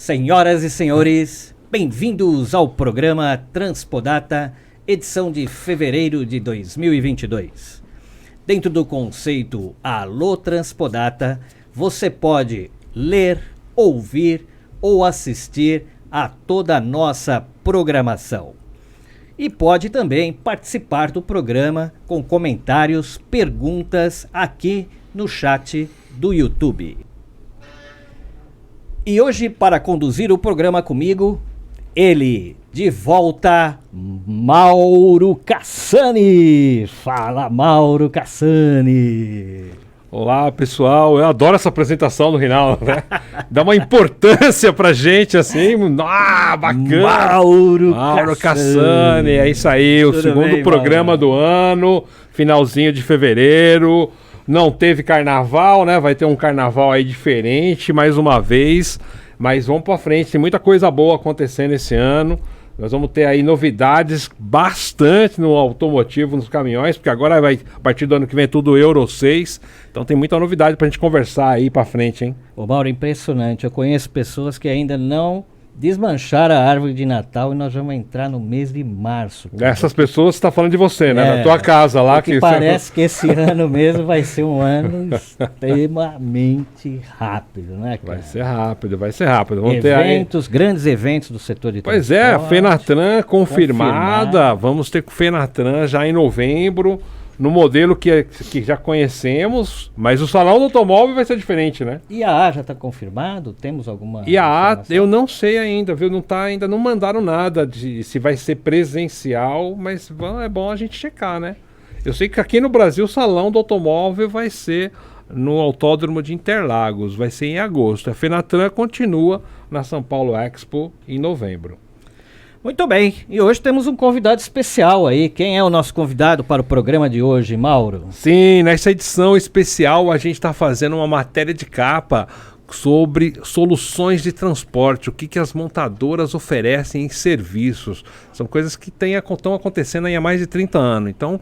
Senhoras e senhores, bem-vindos ao programa Transpodata, edição de fevereiro de 2022. Dentro do conceito Alô Transpodata, você pode ler, ouvir ou assistir a toda a nossa programação. E pode também participar do programa com comentários, perguntas aqui no chat do YouTube. E hoje, para conduzir o programa comigo, ele, de volta, Mauro Cassani. Fala, Mauro Cassani. Olá, pessoal. Eu adoro essa apresentação do Rinaldo, né? Dá uma importância pra gente, assim. Ah, bacana. Mauro Cassani. É isso aí, o segundo programa do ano, finalzinho de fevereiro. Não teve carnaval, né? Vai ter um carnaval aí diferente, mais uma vez. Mas vamos pra frente, tem muita coisa boa acontecendo esse ano. Nós vamos ter aí novidades bastante no automotivo, nos caminhões, porque agora vai, a partir do ano que vem, tudo Euro 6. Então tem muita novidade pra gente conversar aí pra frente, hein? Ô Mauro, impressionante. Eu conheço pessoas que ainda não desmancharam a árvore de Natal e nós vamos entrar no mês de março. Essas pessoas, você tá falando de você, né? Na tua casa lá. Que parece que esse ano mesmo vai ser um ano extremamente rápido, né, cara? Vai ser rápido. Vamos eventos, grandes eventos do setor de transporte. Pois é, a Fenatran confirmada. Vamos ter com Fenatran já em novembro. No modelo que já conhecemos, mas o salão do automóvel vai ser diferente, né? IAA já está confirmado? Temos alguma IAA, eu não sei ainda, viu? Ainda não mandaram nada de se vai ser presencial, mas é bom a gente checar, né? Eu sei que aqui no Brasil o salão do automóvel vai ser no Autódromo de Interlagos, vai ser em agosto. A Fenatran continua na São Paulo Expo em novembro. Muito bem, e hoje temos um convidado especial aí. Quem é o nosso convidado para o programa de hoje, Mauro? Sim, nessa edição especial a gente está fazendo uma matéria de capa sobre soluções de transporte, o que as montadoras oferecem em serviços. São coisas que estão acontecendo aí há mais de 30 anos. Então,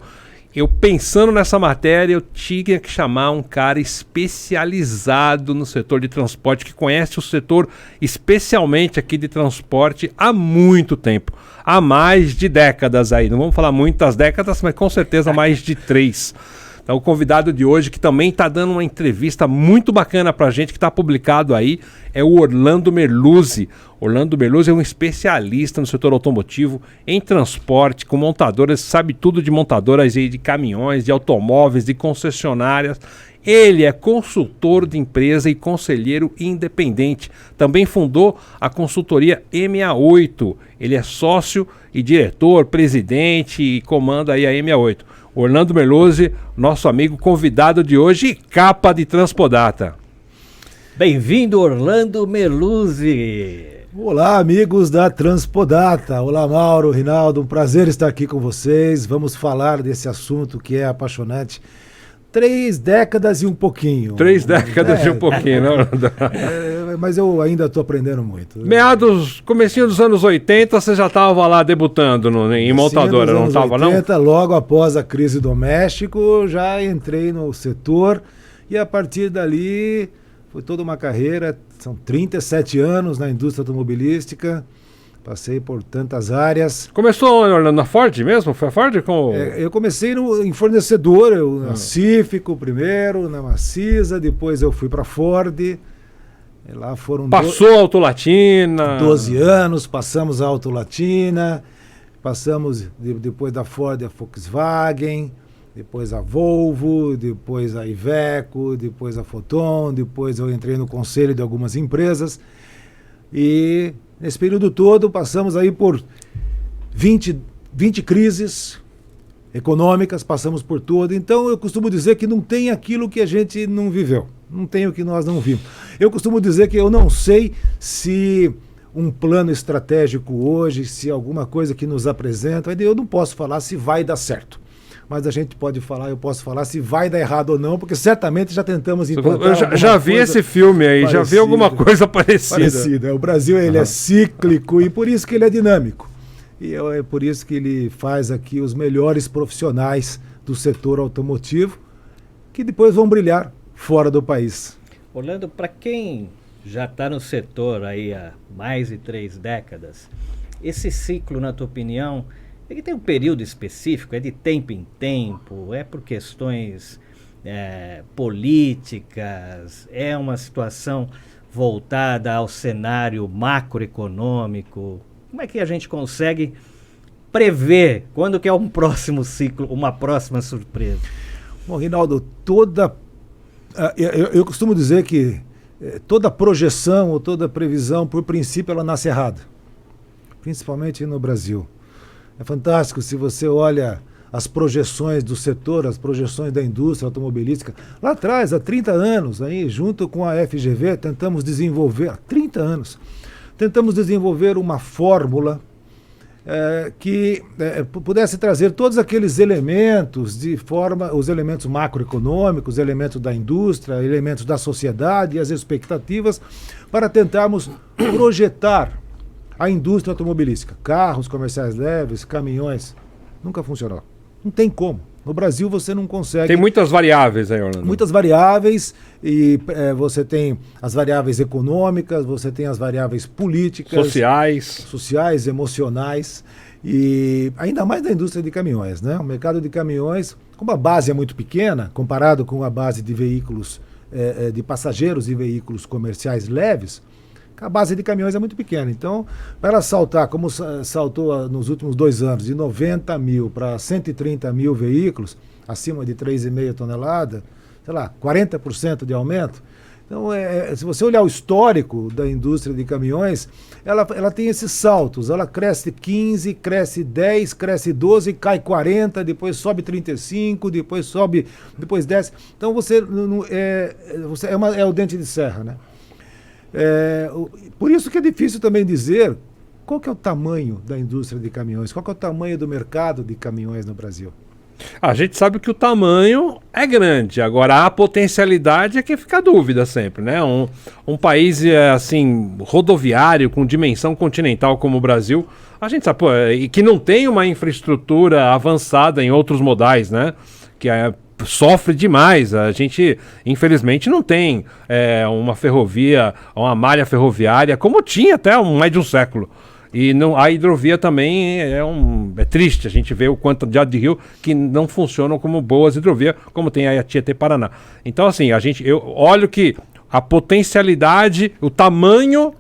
eu pensando nessa matéria, eu tinha que chamar um cara especializado no setor de transporte, que conhece o setor especialmente aqui de transporte há muito tempo. Há mais de décadas aí. Não vamos falar muitas décadas, mas com certeza mais de 3. Então, o convidado de hoje, que também está dando uma entrevista muito bacana para a gente, que está publicado aí, é o Orlando Merluzzi. Orlando Merluzzi é um especialista no setor automotivo, em transporte, com montadoras, sabe tudo de montadoras e de caminhões, de automóveis, de concessionárias. Ele é consultor de empresa e conselheiro independente. Também fundou a consultoria M68. Ele é sócio e diretor, presidente e comanda aí a M68. Orlando Merluzzi, nosso amigo convidado de hoje e capa de Transpodata. Bem-vindo, Orlando Merluzzi. Olá, amigos da Transpodata. Olá, Mauro, Rinaldo, um prazer estar aqui com vocês. Vamos falar desse assunto que é apaixonante. 3 décadas e um pouquinho. 3 décadas e um pouquinho, não? Mas eu ainda estou aprendendo muito. Comecinho dos anos 80, você já estava lá debutando em montadora, não estava não? Logo após a crise doméstica, já entrei no setor e a partir dali foi toda uma carreira. São 37 anos na indústria automobilística. Passei por tantas áreas. Começou, Orlando, na Ford mesmo? Foi a Ford? Eu comecei em fornecedor, na Cífico primeiro, na Macisa, depois eu fui para a Ford. E lá foram Passou a Autolatina. 12 anos, passamos a Autolatina, passamos depois da Ford a Volkswagen, depois a Volvo, depois a Iveco, depois a Foton, depois eu entrei no conselho de algumas empresas. E nesse período todo passamos aí por 20 crises econômicas, passamos por tudo. Então eu costumo dizer que não tem aquilo que a gente não viveu, não tem o que nós não vimos. Eu costumo dizer que eu não sei se um plano estratégico hoje, se alguma coisa que nos apresenta, eu não posso falar se vai dar certo. Mas a gente pode falar, eu posso falar se vai dar errado ou não, porque certamente já tentamos implantar. Eu já vi esse filme aí, parecida, já vi alguma coisa parecida. O Brasil ele é cíclico e por isso que ele é dinâmico. E é por isso que ele faz aqui os melhores profissionais do setor automotivo, que depois vão brilhar fora do país. Orlando, para quem já está no setor aí há mais de 3 décadas. Esse ciclo, na tua opinião, ele tem um período específico? É de tempo em tempo? É por questões políticas? É uma situação voltada ao cenário macroeconômico? Como é que a gente consegue prever quando que é um próximo ciclo, uma próxima surpresa? Bom, Rinaldo, eu costumo dizer que toda projeção ou toda previsão, por princípio, ela nasce errada, principalmente no Brasil. É fantástico se você olha as projeções do setor, as projeções da indústria automobilística. Lá atrás, há 30 anos, aí, junto com a FGV, tentamos desenvolver, há 30 anos, tentamos desenvolver uma fórmula que pudesse trazer todos aqueles elementos de forma, os elementos macroeconômicos, os elementos da indústria, elementos da sociedade e as expectativas para tentarmos projetar a indústria automobilística. Carros comerciais leves, caminhões, nunca funcionou. Não tem como. No Brasil você não consegue... Tem muitas variáveis aí, Orlando. Muitas variáveis, e você tem as variáveis econômicas, você tem as variáveis políticas... Sociais, emocionais, e ainda mais da indústria de caminhões, né? O mercado de caminhões, como a base é muito pequena, comparado com a base de veículos, de passageiros e veículos comerciais leves, a base de caminhões é muito pequena. Então, para ela saltar, como saltou nos últimos 2 anos, de 90 mil para 130 mil veículos, acima de 3,5 toneladas, sei lá, 40% de aumento. Então, se você olhar o histórico da indústria de caminhões, ela tem esses saltos. Ela cresce 15, cresce 10, cresce 12, cai 40, depois sobe 35, depois sobe, depois desce. Então, é o dente de serra, né? Por isso que é difícil também dizer qual que é o tamanho da indústria de caminhões, qual que é o tamanho do mercado de caminhões no Brasil. A gente sabe que o tamanho é grande, agora a potencialidade é que fica a dúvida sempre, né? Um país assim, rodoviário, com dimensão continental como o Brasil, a gente sabe, e que não tem uma infraestrutura avançada em outros modais, né? Que sofre demais. A gente, infelizmente, não tem uma ferrovia, uma malha ferroviária, como tinha até mais de um século. E a hidrovia também é triste. A gente vê o quanto de rio que não funcionam como boas hidrovias, como tem a Tietê-Paraná. Então, assim, eu olho que a potencialidade, o tamanho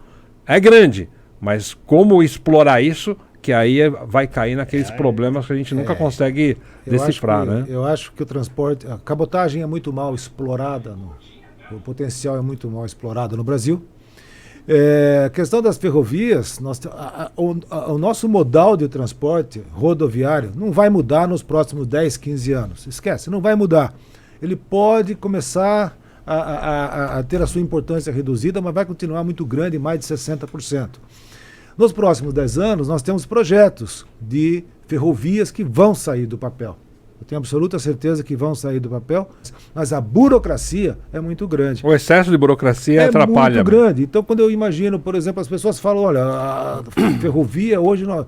é grande, mas como explorar isso, que aí vai cair naqueles problemas que a gente nunca consegue decifrar, né? Eu acho que o transporte, a cabotagem é muito mal explorada, o potencial é muito mal explorado no Brasil. A questão das ferrovias, o nosso modal de transporte rodoviário não vai mudar nos próximos 10, 15 anos. Esquece, não vai mudar. Ele pode começar a ter a sua importância reduzida, mas vai continuar muito grande, mais de 60%. Nos próximos 10 anos, nós temos projetos de ferrovias que vão sair do papel. Eu tenho absoluta certeza que vão sair do papel, mas a burocracia é muito grande. O excesso de burocracia atrapalha. É muito grande. Então, quando eu imagino, por exemplo, as pessoas falam, olha, a ferrovia hoje nós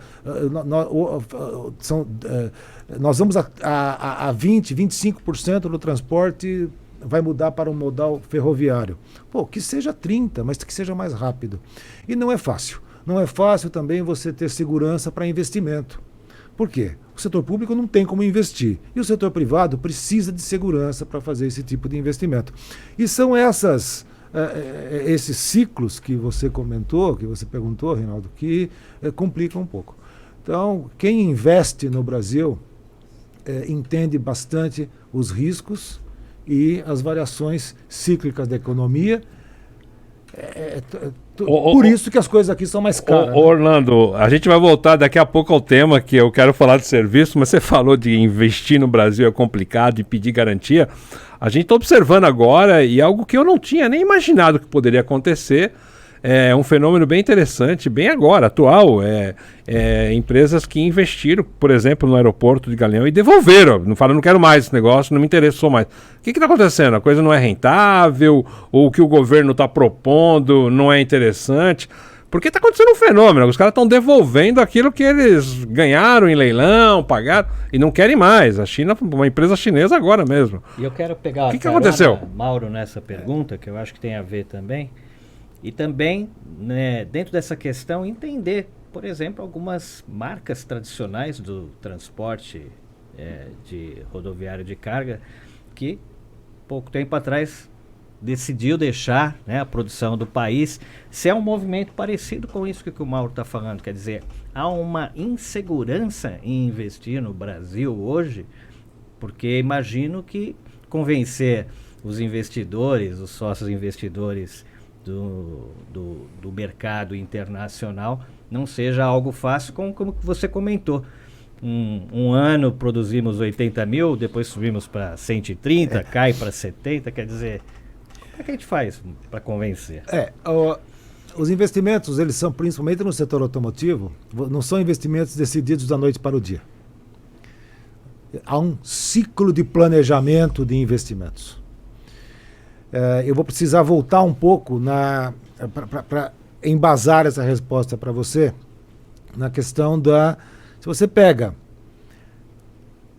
vamos a 20, 25% do transporte vai mudar para um modal ferroviário. Pô, que seja 30%, mas que seja mais rápido. E não é fácil. Não é fácil também você ter segurança para investimento. Por quê? O setor público não tem como investir. E o setor privado precisa de segurança para fazer esse tipo de investimento. E são esses ciclos que você comentou, que você perguntou, Reinaldo, que complicam um pouco. Então, quem investe no Brasil entende bastante os riscos e as variações cíclicas da economia. Por isso que as coisas aqui são mais caras. Né? Orlando, a gente vai voltar daqui a pouco ao tema que eu quero falar de serviço, mas você falou de investir no Brasil é complicado e pedir garantia. A gente está observando agora, e algo que eu não tinha nem imaginado que poderia acontecer, é um fenômeno bem interessante, bem agora, atual. Empresas que investiram, por exemplo, no aeroporto de Galeão e devolveram. Não falam, não quero mais esse negócio, não me interessou mais. O que está acontecendo? A coisa não é rentável? Ou o que o governo está propondo não é interessante? Porque está acontecendo um fenômeno. Os caras estão devolvendo aquilo que eles ganharam em leilão, pagaram, e não querem mais. A China, uma empresa chinesa agora mesmo. E eu quero pegar o que aconteceu? Mauro, nessa pergunta, que eu acho que tem a ver também. E também, né, dentro dessa questão, entender, por exemplo, algumas marcas tradicionais do transporte de rodoviário de carga que, pouco tempo atrás, decidiu deixar, né, a produção do país. Se é um movimento parecido com isso que o Mauro está falando, quer dizer, há uma insegurança em investir no Brasil hoje, porque imagino que convencer os investidores, os sócios investidores do mercado internacional não seja algo fácil, como você comentou. Um ano produzimos 80 mil, depois subimos para 130, cai para 70, quer dizer, como é que a gente faz para convencer? Os investimentos, eles são, principalmente no setor automotivo, não são investimentos decididos da noite para o dia. Há um ciclo de planejamento de investimentos. Eu vou precisar voltar um pouco para embasar essa resposta para você na questão se você pega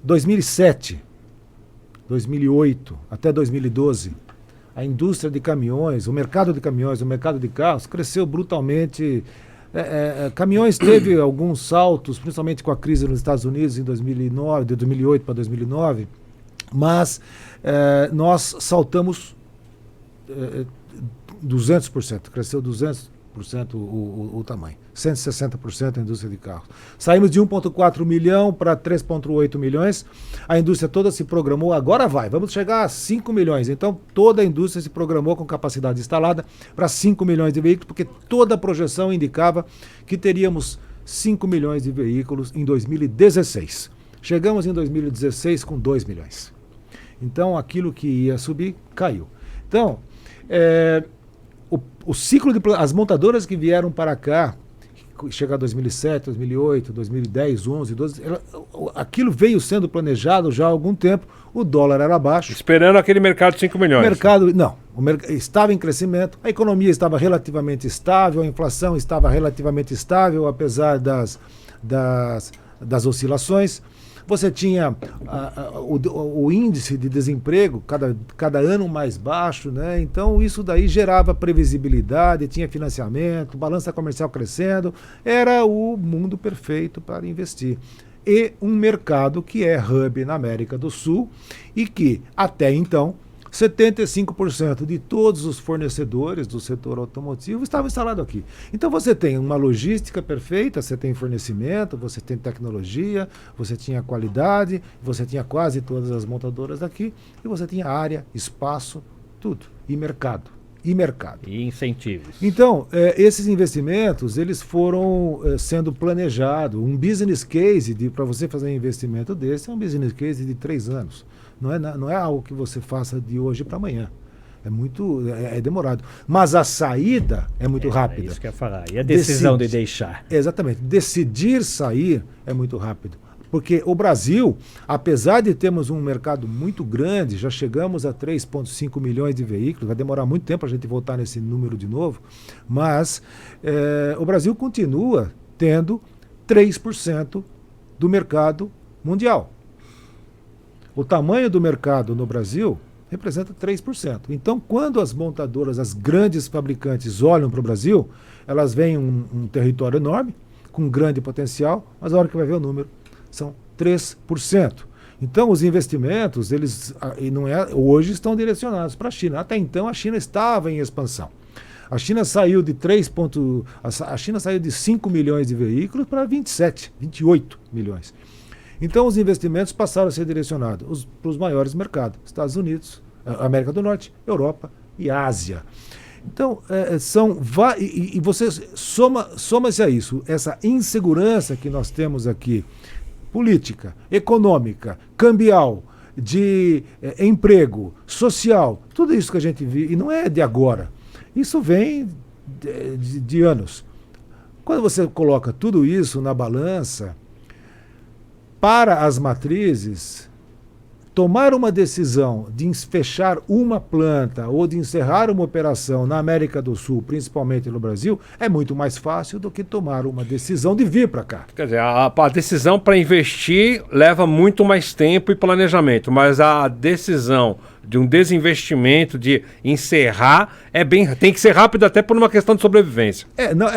2007, 2008 até 2012, a indústria de caminhões, o mercado de carros cresceu brutalmente. Caminhões teve alguns saltos, principalmente com a crise nos Estados Unidos em 2009, de 2008 para 2009, mas nós saltamos 200%, cresceu 200% o tamanho, 160% a indústria de carros. Saímos de 1,4 milhão para 3,8 milhões, a indústria toda se programou, agora vamos chegar a 5 milhões, então toda a indústria se programou com capacidade instalada para 5 milhões de veículos, porque toda a projeção indicava que teríamos 5 milhões de veículos em 2016. Chegamos em 2016 com 2 milhões. Então aquilo que ia subir, caiu. Então, o ciclo as montadoras que vieram para cá, chegar 2007, 2008, 2010, 11, 12, aquilo veio sendo planejado já há algum tempo, o dólar era baixo. Esperando aquele mercado de 5 milhões. Estava em crescimento, a economia estava relativamente estável, a inflação estava relativamente estável, apesar das oscilações. Você tinha o índice de desemprego cada ano mais baixo, né? Então isso daí gerava previsibilidade, tinha financiamento, balança comercial crescendo, era o mundo perfeito para investir. E um mercado que é hub na América do Sul e que, até então, 75% de todos os fornecedores do setor automotivo estavam instalados aqui. Então você tem uma logística perfeita, você tem fornecimento, você tem tecnologia, você tinha qualidade, você tinha quase todas as montadoras aqui, e você tinha área, espaço, tudo. E mercado. E incentivos. Então, esses investimentos, eles foram sendo planejados. Um business case para você fazer um investimento desse é um business case de 3 anos. Não é algo que você faça de hoje para amanhã. É demorado. Mas a saída é muito rápida. É isso que eu ia falar. E a decisão de deixar? Exatamente. Decidir sair é muito rápido. Porque o Brasil, apesar de termos um mercado muito grande, já chegamos a 3,5 milhões de veículos, vai demorar muito tempo a gente voltar nesse número de novo, mas o Brasil continua tendo 3% do mercado mundial. O tamanho do mercado no Brasil representa 3%. Então, quando as montadoras, as grandes fabricantes olham para o Brasil, elas veem um território enorme, com grande potencial, mas a hora que vai ver o número, são 3%. Então, os investimentos, hoje estão direcionados para a China. Até então, a China estava em expansão. A China saiu de 5 milhões de veículos para 27, 28 milhões. Então, os investimentos passaram a ser direcionados para os maiores mercados: Estados Unidos, América do Norte, Europa e Ásia. Então, e você soma-se a isso, essa insegurança que nós temos aqui, política, econômica, cambial, de emprego, social, tudo isso que a gente vive, e não é de agora, isso vem de anos. Quando você coloca tudo isso na balança, para as matrizes, tomar uma decisão de fechar uma planta ou de encerrar uma operação na América do Sul, principalmente no Brasil, é muito mais fácil do que tomar uma decisão de vir para cá. Quer dizer, a decisão para investir leva muito mais tempo e planejamento, mas a decisão de um desinvestimento, de encerrar, tem que ser rápido até por uma questão de sobrevivência.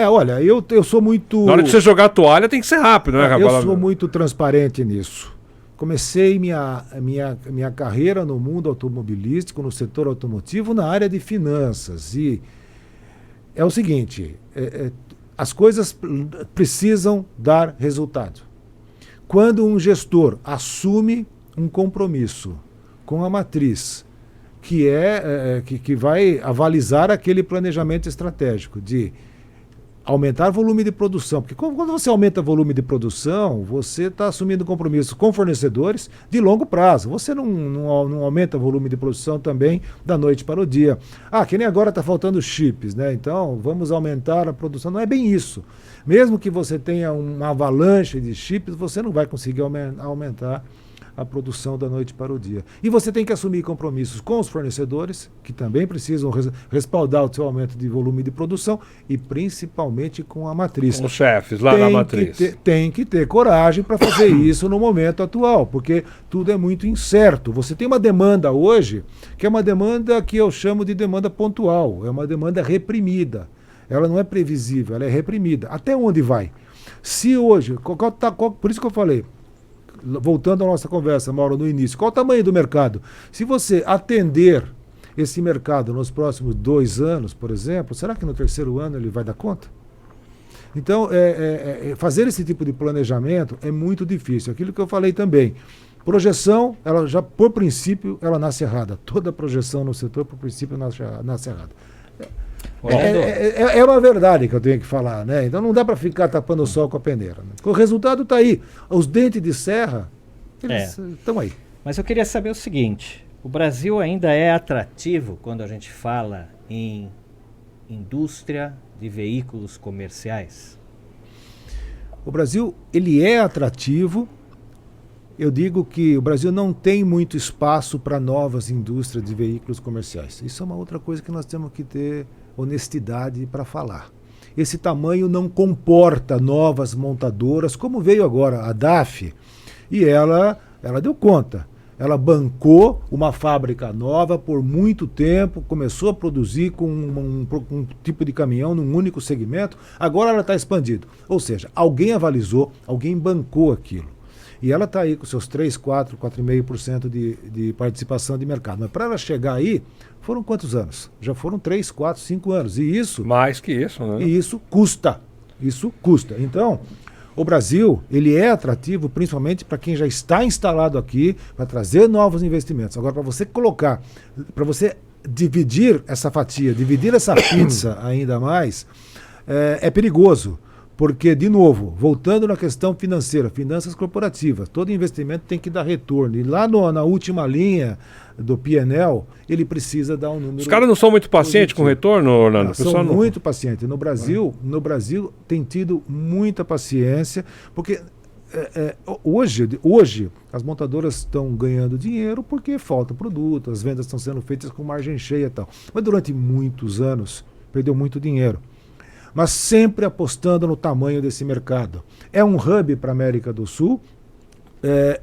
Olha, eu sou muito... Na hora de você jogar a toalha tem que ser rápido, né, Eu sou muito transparente nisso. Comecei minha carreira no mundo automobilístico, no setor automotivo, na área de finanças. E é o seguinte, as coisas precisam dar resultado. Quando um gestor assume um compromisso com a matriz, que vai avalizar aquele planejamento estratégico de aumentar volume de produção, porque quando você aumenta volume de produção, você está assumindo compromisso com fornecedores de longo prazo. Você não aumenta volume de produção também da noite para o dia. Que nem agora está faltando chips, né? Então vamos aumentar a produção. Não é bem isso. Mesmo que você tenha uma avalanche de chips, você não vai conseguir aumentar a produção da noite para o dia. E você tem que assumir compromissos com os fornecedores, que também precisam respaldar o seu aumento de volume de produção, e principalmente com a matriz. Com os chefes lá na matriz. Tem que ter coragem para fazer isso no momento atual, porque tudo é muito incerto. Você tem uma demanda hoje, que é uma demanda que eu chamo de demanda pontual, é uma demanda reprimida. Ela não é previsível, ela é reprimida. Até onde vai? Se hoje, por isso que eu falei, voltando à nossa conversa, Mauro, no início, qual o tamanho do mercado? Se você atender esse mercado nos próximos 2 anos, por exemplo, será que no 3º ano ele vai dar conta? Então, fazer esse tipo de planejamento é muito difícil. Aquilo que eu falei também, projeção, ela já, por princípio, ela nasce errada. Toda projeção no setor, por princípio, nasce errada. É uma verdade que eu tenho que falar, né? Então não dá para ficar tapando o sol com a peneira. Né? O resultado está aí. Os dentes de serra, eles estão aí. Mas eu queria saber o seguinte, o Brasil ainda é atrativo quando a gente fala em indústria de veículos comerciais? O Brasil, ele é atrativo. Eu digo que o Brasil não tem muito espaço para novas indústrias de veículos comerciais. Isso é uma outra coisa que nós temos que ter honestidade para falar. Esse tamanho não comporta novas montadoras, como veio agora a DAF, e ela deu conta. Ela bancou uma fábrica nova por muito tempo, começou a produzir com um tipo de caminhão num único segmento, agora ela está expandindo. Ou seja, alguém avalizou, alguém bancou aquilo. E ela está aí com seus 3, 4, 4,5% de participação de mercado. Mas para ela chegar aí, foram quantos anos? Já foram 3, 4, 5 anos. E isso... Mais que isso, né? E isso custa. Isso custa. Então, o Brasil, ele é atrativo principalmente para quem já está instalado aqui, para trazer novos investimentos. Agora, para você colocar, para você dividir essa fatia, dividir essa pizza ainda mais, é perigoso. Porque, de novo, voltando na questão financeira, finanças corporativas, todo investimento tem que dar retorno. E lá na última linha do P&L, ele precisa dar um número... Os caras não são muito pacientes com retorno, Orlando? São muito pacientes. No Brasil tem tido muita paciência, porque hoje as montadoras estão ganhando dinheiro porque falta produto, as vendas estão sendo feitas com margem cheia e tal. Mas durante muitos anos, perdeu muito dinheiro. Mas sempre apostando no tamanho desse mercado. É um hub para a América do Sul,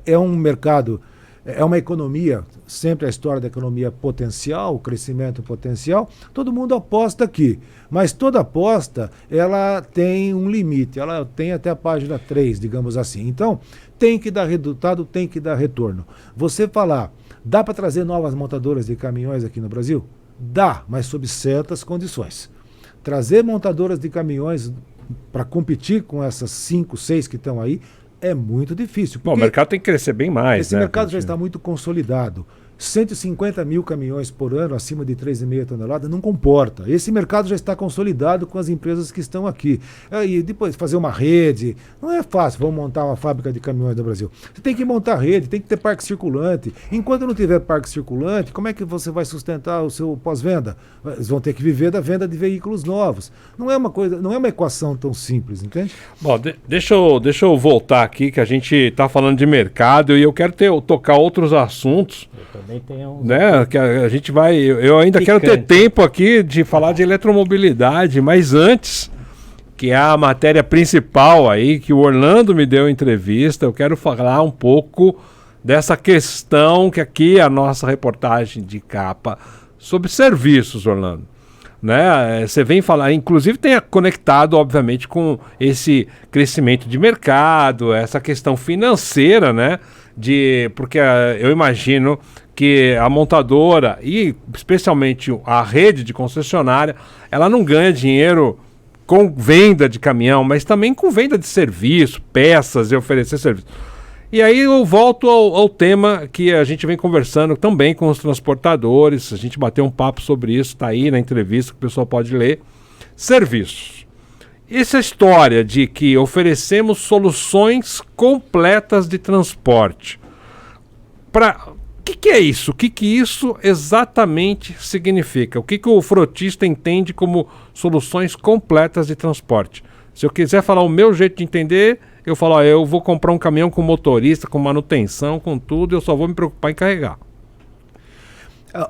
é um mercado, é uma economia, sempre a história da economia potencial, o crescimento potencial, todo mundo aposta aqui. Mas toda aposta, ela tem um limite, ela tem até a página 3, digamos assim. Então, tem que dar resultado, tem que dar retorno. Você falar, dá para trazer novas montadoras de caminhões aqui no Brasil? Dá, mas sob certas condições. Trazer montadoras de caminhões para competir com essas 5, 6 que estão aí é muito difícil. Bom, o mercado tem que crescer bem mais. Esse mercado já está muito consolidado. 150 mil caminhões por ano, acima de 3,5 toneladas, não comporta. Esse mercado já está consolidado com as empresas que estão aqui. E depois fazer uma rede, não é fácil, vamos montar uma fábrica de caminhões no Brasil. Você tem que montar rede, tem que ter parque circulante. Enquanto não tiver parque circulante, como é que você vai sustentar o seu pós-venda? Eles vão ter que viver da venda de veículos novos. Não é uma coisa, não é uma equação tão simples, entende? Bom, deixa eu voltar aqui, que a gente está falando de mercado e eu quero tocar outros assuntos. Eu também tenho né? Que a gente vai. Eu ainda quero ter tempo aqui de falar de eletromobilidade, mas antes, que é a matéria principal aí, que o Orlando me deu entrevista, eu quero falar um pouco dessa questão que aqui é a nossa reportagem de capa sobre serviços, Orlando. Né? Você vem falar, inclusive tem conectado, obviamente, com esse crescimento de mercado, essa questão financeira, né? Porque eu imagino que a montadora e especialmente a rede de concessionária, ela não ganha dinheiro com venda de caminhão, mas também com venda de serviço, peças e oferecer serviço. E aí eu volto ao tema que a gente vem conversando também com os transportadores, a gente bateu um papo sobre isso, está aí na entrevista que o pessoal pode ler. Serviços. Essa história de que oferecemos soluções completas de transporte. O que é isso? O que isso exatamente significa? O que o frotista entende como soluções completas de transporte? Se eu quiser falar o meu jeito de entender, eu falo, eu vou comprar um caminhão com motorista, com manutenção, com tudo, eu só vou me preocupar em carregar.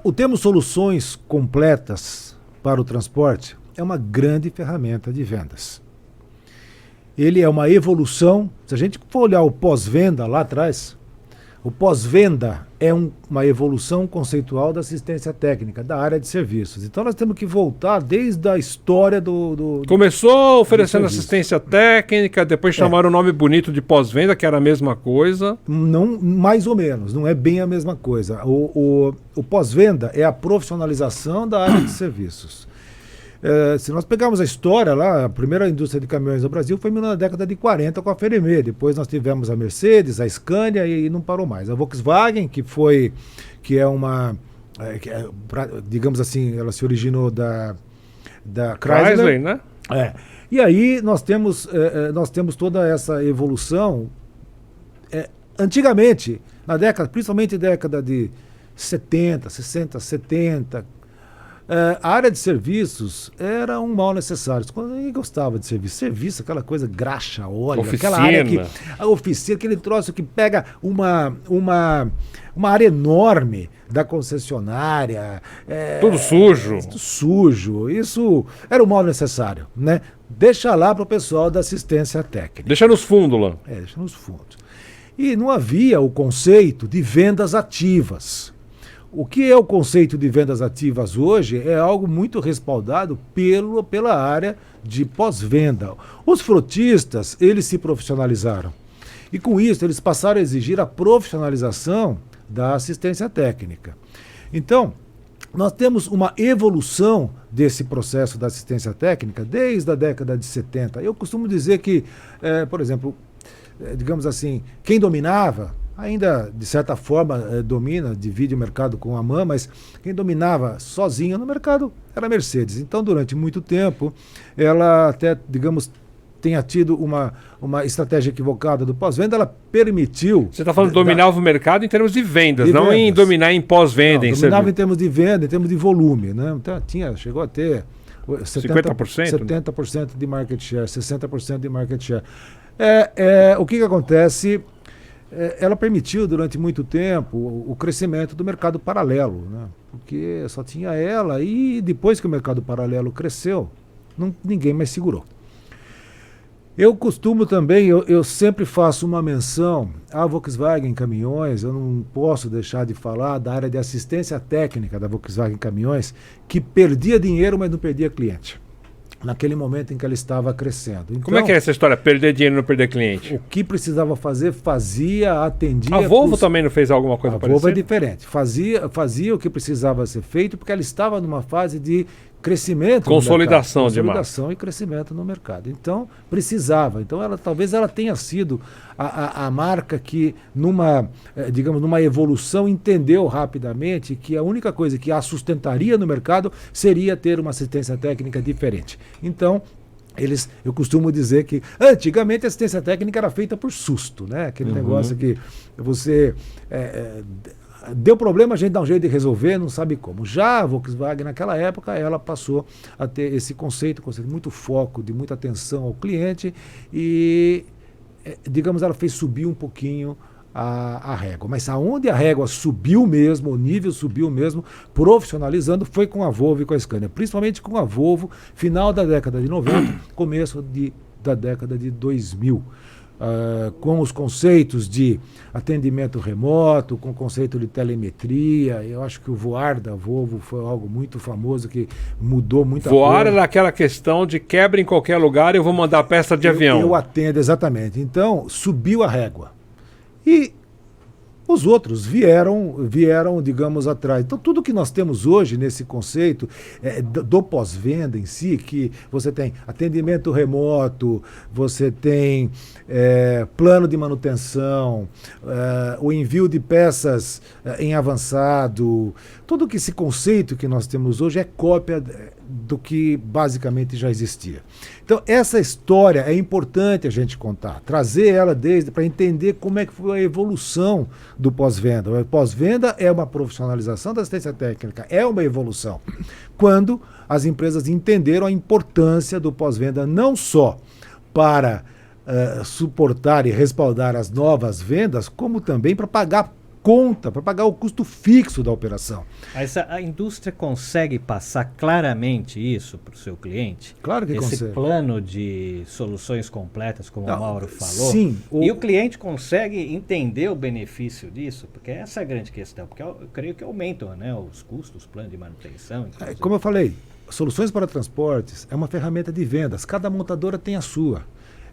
O termo soluções completas para o transporte é uma grande ferramenta de vendas. Ele é uma evolução, se a gente for olhar o pós-venda lá atrás, o pós-venda é uma evolução conceitual da assistência técnica, da área de serviços. Então nós temos que voltar desde a história Começou oferecendo assistência técnica, depois chamaram o nome bonito de pós-venda, que era a mesma coisa. Não, mais ou menos, não é bem a mesma coisa. O pós-venda é a profissionalização da área de serviços. Se nós pegarmos a história lá, a primeira indústria de caminhões no Brasil foi na década de 40 com a Fenemê. Depois nós tivemos a Mercedes, a Scania e não parou mais. A Volkswagen, que é uma, digamos assim, ela se originou da Chrysler, né? E aí nós temos toda essa evolução. Antigamente, principalmente na década de 70, 60, 70, a área de serviços era um mal necessário. Quando ninguém gostava de serviço. Serviço, aquela coisa graxa, óleo, aquela área que. A oficina, aquele troço que pega uma área enorme da concessionária. Tudo sujo. Tudo sujo. Isso era um mal necessário, né? Deixa lá para o pessoal da assistência técnica. Deixa nos fundos lá. Deixa nos fundos. E não havia o conceito de vendas ativas. O que é o conceito de vendas ativas hoje é algo muito respaldado pela área de pós-venda. Os frotistas, eles se profissionalizaram. E com isso, eles passaram a exigir a profissionalização da assistência técnica. Então, nós temos uma evolução desse processo da assistência técnica desde a década de 70. Eu costumo dizer que, por exemplo, digamos assim, quem dominava, ainda de certa forma domina, divide o mercado com a MAN, mas quem dominava sozinha no mercado era a Mercedes. Então, durante muito tempo, ela até, digamos, tenha tido uma estratégia equivocada do pós-venda, ela permitiu... Você está falando que dominava o mercado em termos de vendas, não em dominar em pós-venda. Dominava em termos de venda, em termos de volume, né? Então, chegou a ter 70% de market share, 60% de market share. O que acontece... Ela permitiu durante muito tempo o crescimento do mercado paralelo, né? Porque só tinha ela e depois que o mercado paralelo cresceu, ninguém mais segurou. Eu costumo também, eu sempre faço uma menção à Volkswagen Caminhões, eu não posso deixar de falar da área de assistência técnica da Volkswagen Caminhões, que perdia dinheiro, mas não perdia cliente. Naquele momento em que ela estava crescendo. Então, como é que é essa história? Perder dinheiro e não perder cliente? O que precisava fazer, fazia, atendia... A Volvo também não fez alguma coisa parecida? A Volvo é diferente. Fazia o que precisava ser feito, porque ela estava numa fase de crescimento, consolidação de consolidação e crescimento no mercado. Então, precisava. Então, talvez ela tenha sido a marca que, digamos, numa evolução, entendeu rapidamente que a única coisa que a sustentaria no mercado seria ter uma assistência técnica diferente. Então, eu costumo dizer que antigamente a assistência técnica era feita por susto, né? Aquele negócio que você deu problema, a gente dá um jeito de resolver, não sabe como. Já a Volkswagen, naquela época, ela passou a ter esse conceito de muito foco, de muita atenção ao cliente e, digamos, ela fez subir um pouquinho a régua. Mas aonde a régua subiu mesmo, o nível subiu mesmo, profissionalizando, foi com a Volvo e com a Scania. Principalmente com a Volvo, final da década de 90, começo da década de 2000. Com os conceitos de atendimento remoto, com o conceito de telemetria. Eu acho que o Voar da Volvo foi algo muito famoso que mudou muita coisa. Voar era aquela questão de quebra em qualquer lugar, eu vou mandar peça de avião. Eu atendo, exatamente. Então, subiu a régua. E os outros vieram, digamos, atrás. Então, tudo que nós temos hoje nesse conceito do pós-venda em si, que você tem atendimento remoto, você tem plano de manutenção, o envio de peças em avançado, tudo que esse conceito que nós temos hoje é cópia do que basicamente já existia. Então, essa história é importante a gente contar, trazer ela para entender como é que foi a evolução do pós-venda. O pós-venda é uma profissionalização da assistência técnica, é uma evolução. Quando as empresas entenderam a importância do pós-venda não só para suportar e respaldar as novas vendas, como também para pagar conta, para pagar o custo fixo da operação. Mas a indústria consegue passar claramente isso para o seu cliente? Claro que consegue. Esse plano de soluções completas, como o Mauro falou. Sim. E o cliente consegue entender o benefício disso? Porque essa é a grande questão. Porque eu creio que aumentam, né, os custos, plano de manutenção. Como eu falei, soluções para transportes é uma ferramenta de vendas. Cada montadora tem a sua.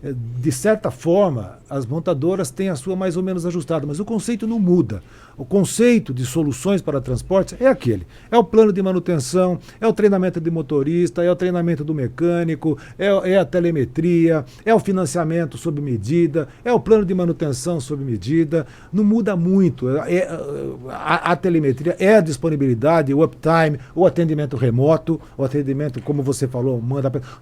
De certa forma, as montadoras têm a sua mais ou menos ajustada, mas o conceito não muda. O conceito de soluções para transportes é aquele. É o plano de manutenção, é o treinamento de motorista, é o treinamento do mecânico, é a telemetria, é o financiamento sob medida, é o plano de manutenção sob medida. Não muda muito. A telemetria é a disponibilidade, o uptime, o atendimento remoto, o atendimento, como você falou,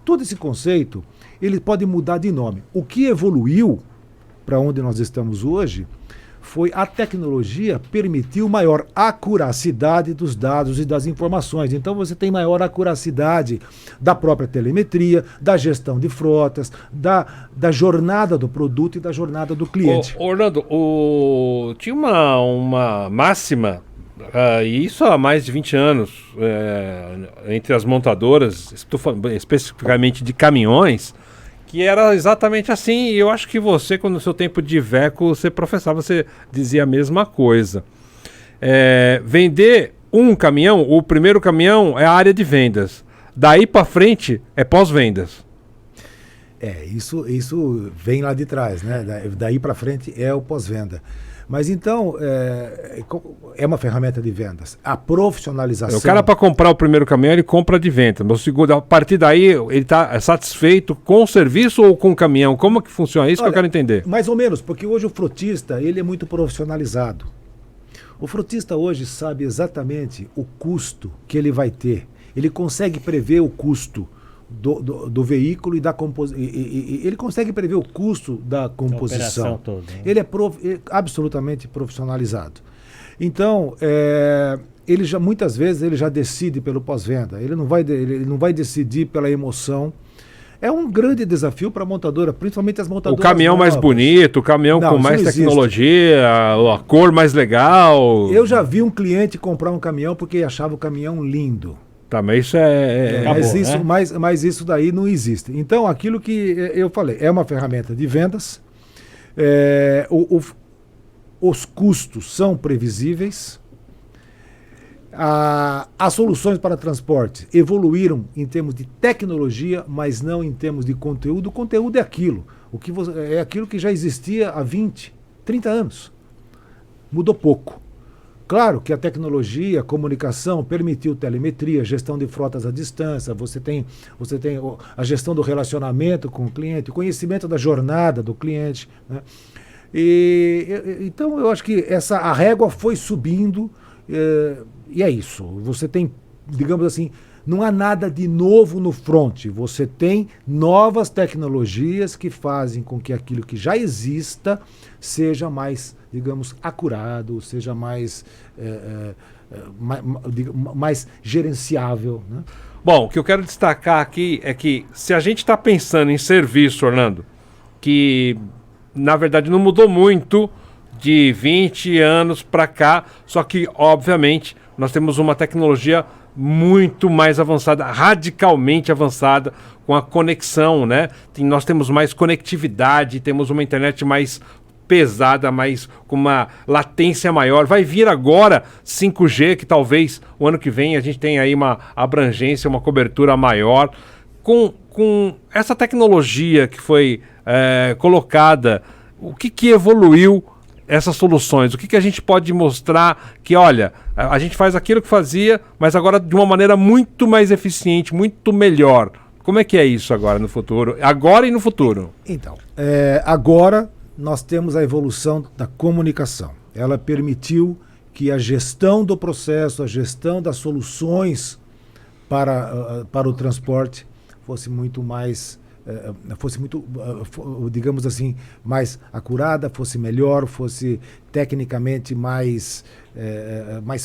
todo esse conceito, ele pode mudar de nome. O que evoluiu para onde nós estamos hoje foi a tecnologia permitiu maior acuracidade dos dados e das informações. Então você tem maior acuracidade da própria telemetria, da gestão de frotas, da jornada do produto e da jornada do cliente. Orlando, tinha uma máxima, e isso há mais de 20 anos, entre as montadoras, estou falando especificamente de caminhões, que era exatamente assim, e eu acho que você, quando no seu tempo de Iveco, você professava, você dizia a mesma coisa. Vender um caminhão, o primeiro caminhão é a área de vendas. Daí para frente é pós-vendas. Isso vem lá de trás, né? Daí para frente é o pós-venda. Mas então, é uma ferramenta de vendas. A profissionalização... O cara, para comprar o primeiro caminhão, ele compra de venda. Mas o segundo, a partir daí, ele está satisfeito com o serviço ou com o caminhão? Como que funciona? Isso que eu quero entender. Mais ou menos, porque hoje o frotista, ele é muito profissionalizado. O frotista hoje sabe exatamente o custo que ele vai ter. Ele consegue prever o custo do veículo e ele consegue prever o custo da composição. Toda, né? Ele é absolutamente profissionalizado. Então, muitas vezes ele já decide pelo pós-venda. Ele não vai decidir pela emoção. É um grande desafio para a montadora, principalmente as montadoras. O caminhão novas. Mais bonito, o caminhão com mais tecnologia, a cor mais legal. Eu já vi um cliente comprar um caminhão porque achava o caminhão lindo. Tá, mas isso acabou, mas isso daí não existe. Então, aquilo que eu falei, é uma ferramenta de vendas, os custos são previsíveis, as soluções para transporte evoluíram em termos de tecnologia, mas não em termos de conteúdo. O conteúdo é aquilo, é aquilo que já existia há 20, 30 anos. Mudou pouco. Claro que a tecnologia, a comunicação permitiu telemetria, gestão de frotas à distância, você tem a gestão do relacionamento com o cliente, o conhecimento da jornada do cliente, né? Então eu acho que a régua foi subindo, e é isso. Você tem, digamos assim, não há nada de novo no front. Você tem novas tecnologias que fazem com que aquilo que já exista seja mais, digamos, acurado, seja mais gerenciável, né? Bom, o que eu quero destacar aqui é que se a gente está pensando em serviço, Orlando, que na verdade não mudou muito de 20 anos para cá, só que obviamente nós temos uma tecnologia muito mais avançada, radicalmente avançada, com a conexão, né? Nós temos mais conectividade, temos uma internet mais pesada, mais com uma latência maior. Vai vir agora 5G, que talvez o ano que vem a gente tenha aí uma abrangência, uma cobertura maior. Com essa tecnologia que foi colocada, o que evoluiu essas soluções? O que a gente pode mostrar que, olha, a gente faz aquilo que fazia, mas agora de uma maneira muito mais eficiente, muito melhor. Como é que é isso agora no futuro? Agora e no futuro? Então, agora nós temos a evolução da comunicação. Ela permitiu que a gestão do processo, a gestão das soluções para o transporte fosse muito mais, digamos assim, mais acurada, fosse melhor, fosse tecnicamente mais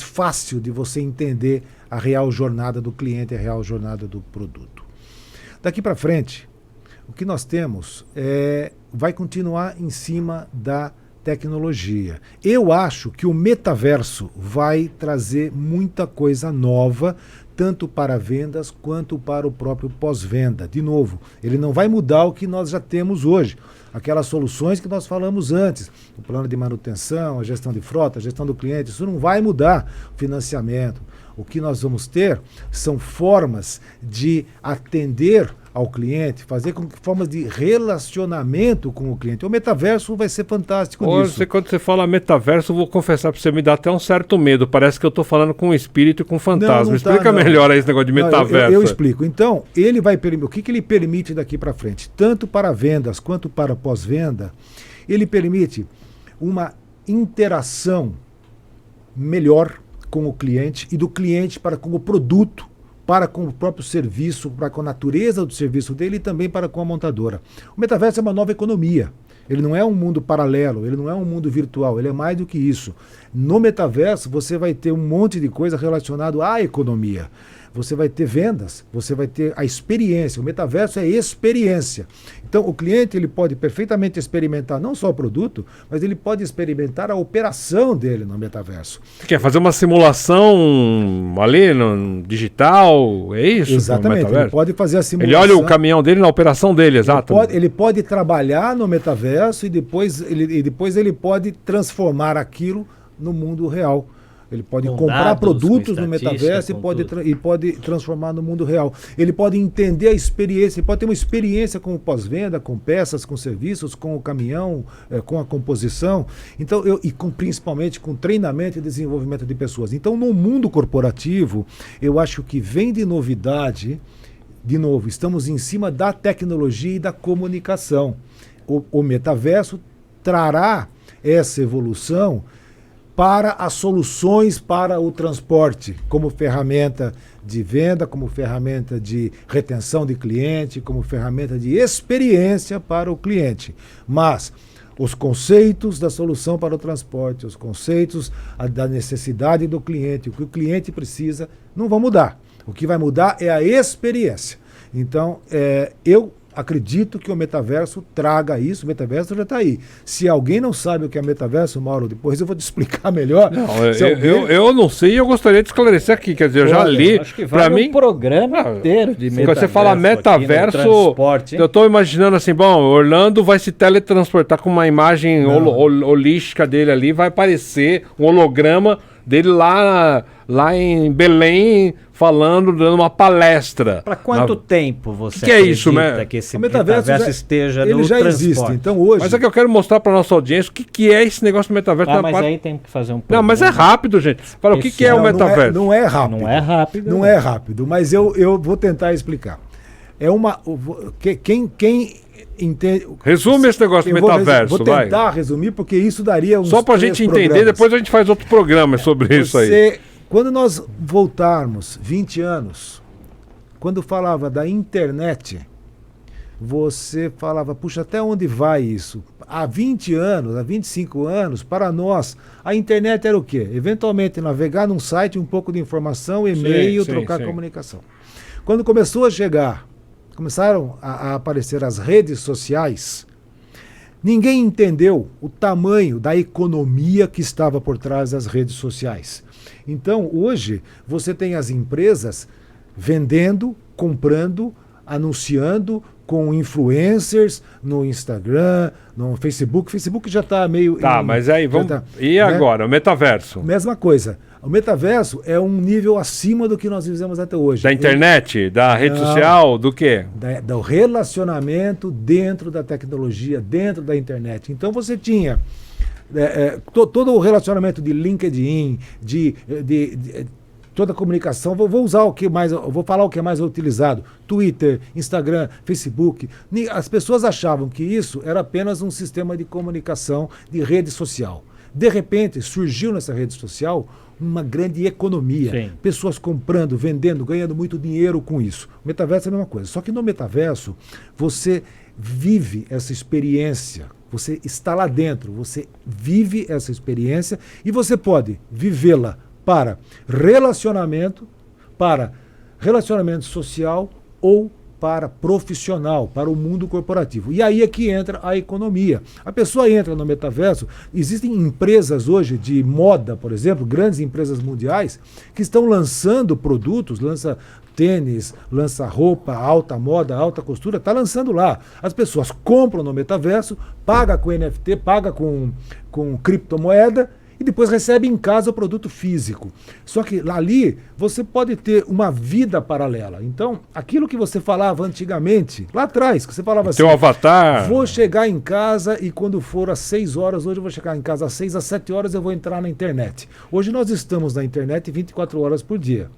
fácil de você entender a real jornada do cliente, a real jornada do produto. Daqui para frente, o que nós temos vai continuar em cima da tecnologia. Eu acho que o metaverso vai trazer muita coisa nova, tanto para vendas quanto para o próprio pós-venda. De novo, ele não vai mudar o que nós já temos hoje. Aquelas soluções que nós falamos antes, o plano de manutenção, a gestão de frota, a gestão do cliente, isso não vai mudar. O financiamento. O que nós vamos ter são formas de atender ao cliente, fazer formas de relacionamento com o cliente. O metaverso vai ser fantástico nisso. Quando você fala metaverso, eu vou confessar para você, me dá até um certo medo. Parece que eu estou falando com um espírito e com um fantasma. Não Explica melhor aí esse negócio de metaverso. Eu explico. Então, ele vai permitir, o que ele permite daqui para frente? Tanto para vendas quanto para pós-venda, ele permite uma interação melhor com o cliente e do cliente para com o produto, para com o próprio serviço, para com a natureza do serviço dele e também para com a montadora. O metaverso é uma nova economia. Ele não é um mundo paralelo, ele não é um mundo virtual, ele é mais do que isso. No metaverso você vai ter um monte de coisa relacionado à economia. Você vai ter vendas, você vai ter a experiência. O metaverso é experiência. Então o cliente ele pode perfeitamente experimentar não só o produto, mas ele pode experimentar a operação dele no metaverso. Você quer fazer uma simulação ali no digital? É isso? Exatamente, ele pode fazer a simulação. Ele olha o caminhão dele na operação dele, exato. Ele pode trabalhar no metaverso e depois ele pode transformar aquilo no mundo real. Ele pode comprar produtos no metaverso e pode transformar no mundo real. Ele pode entender a experiência, ele pode ter uma experiência com o pós-venda, com peças, com serviços, com o caminhão, com a composição, então, principalmente com treinamento e desenvolvimento de pessoas. Então, no mundo corporativo, eu acho que vem de novidade, de novo, estamos em cima da tecnologia e da comunicação. O metaverso trará essa evolução para as soluções para o transporte, como ferramenta de venda, como ferramenta de retenção de cliente, como ferramenta de experiência para o cliente. Mas os conceitos da solução para o transporte, os conceitos da necessidade do cliente, o que o cliente precisa, não vão mudar. O que vai mudar é a experiência. Então, eu acredito que o metaverso traga isso. O metaverso já está aí. Se alguém não sabe o que é metaverso, Mauro, depois eu vou te explicar melhor. Não, eu não sei e eu gostaria de esclarecer aqui. Quer dizer, eu já li. Acho que vale um programa inteiro de metaverso. Quando você fala metaverso, eu estou imaginando assim, bom, Orlando vai se teletransportar com uma imagem holística dele ali, vai aparecer um holograma dele lá lá em Belém falando, dando uma palestra. Para quanto tempo você que é isso, né? que esse O metaverso esteja ele no já transporte? existe. Então hoje... Mas é que eu quero mostrar para nossa audiência o que é esse negócio do metaverso. Mas aí tem que fazer um Não, mas é rápido, gente. Fala, o que é o metaverso? Não é rápido. Não é rápido. Não é rápido, mas eu vou tentar explicar. É uma... Quem entende... Resume esse negócio do metaverso, vou tentar resumir, porque isso daria uns só pra gente entender, programas. depois a gente faz outro programa sobre isso aí. Quando nós voltarmos 20 anos, quando falava da internet, você falava, puxa, até onde vai isso? Há 20 anos, há 25 anos, para nós, a internet era o quê? Eventualmente navegar num site, um pouco de informação, e-mail, trocar comunicação. Quando começaram a aparecer as redes sociais, ninguém entendeu o tamanho da economia que estava por trás das redes sociais. Então, hoje, você tem as empresas vendendo, comprando, anunciando com influencers no Instagram, no Facebook. O Facebook já está meio... Mas aí, vamos... E agora, o metaverso? Mesma coisa. O metaverso é um nível acima do que nós vivemos até hoje. Da internet? Da rede social? Do quê? Do relacionamento dentro da tecnologia, dentro da internet. Então você tinha todo o relacionamento de LinkedIn, de toda a comunicação. Vou usar o que mais, vou falar o que é mais utilizado: Twitter, Instagram, Facebook. As pessoas achavam que isso era apenas um sistema de comunicação de rede social. De repente, surgiu nessa rede social uma grande economia. Sim. Pessoas comprando, vendendo, ganhando muito dinheiro com isso. O metaverso é a mesma coisa. Só que no metaverso, você vive essa experiência. Você está lá dentro, você vive essa experiência e você pode vivê-la para relacionamento social ou para profissional, para o mundo corporativo. E aí é que entra a economia. A pessoa entra no metaverso. Existem empresas hoje de moda, por exemplo, grandes empresas mundiais, que estão lançando produtos, lança tênis, lança roupa, alta moda, alta costura, está lançando lá. As pessoas compram no metaverso, paga com NFT, paga com criptomoeda, e depois recebe em casa o produto físico. Só que ali você pode ter uma vida paralela. Então, aquilo que você falava antigamente, lá atrás, que você falava assim... Teu avatar... Vou chegar em casa e quando for às 6 horas, hoje eu vou chegar em casa às 6, às 7 horas eu vou entrar na internet. Hoje nós estamos na internet 24 horas por dia.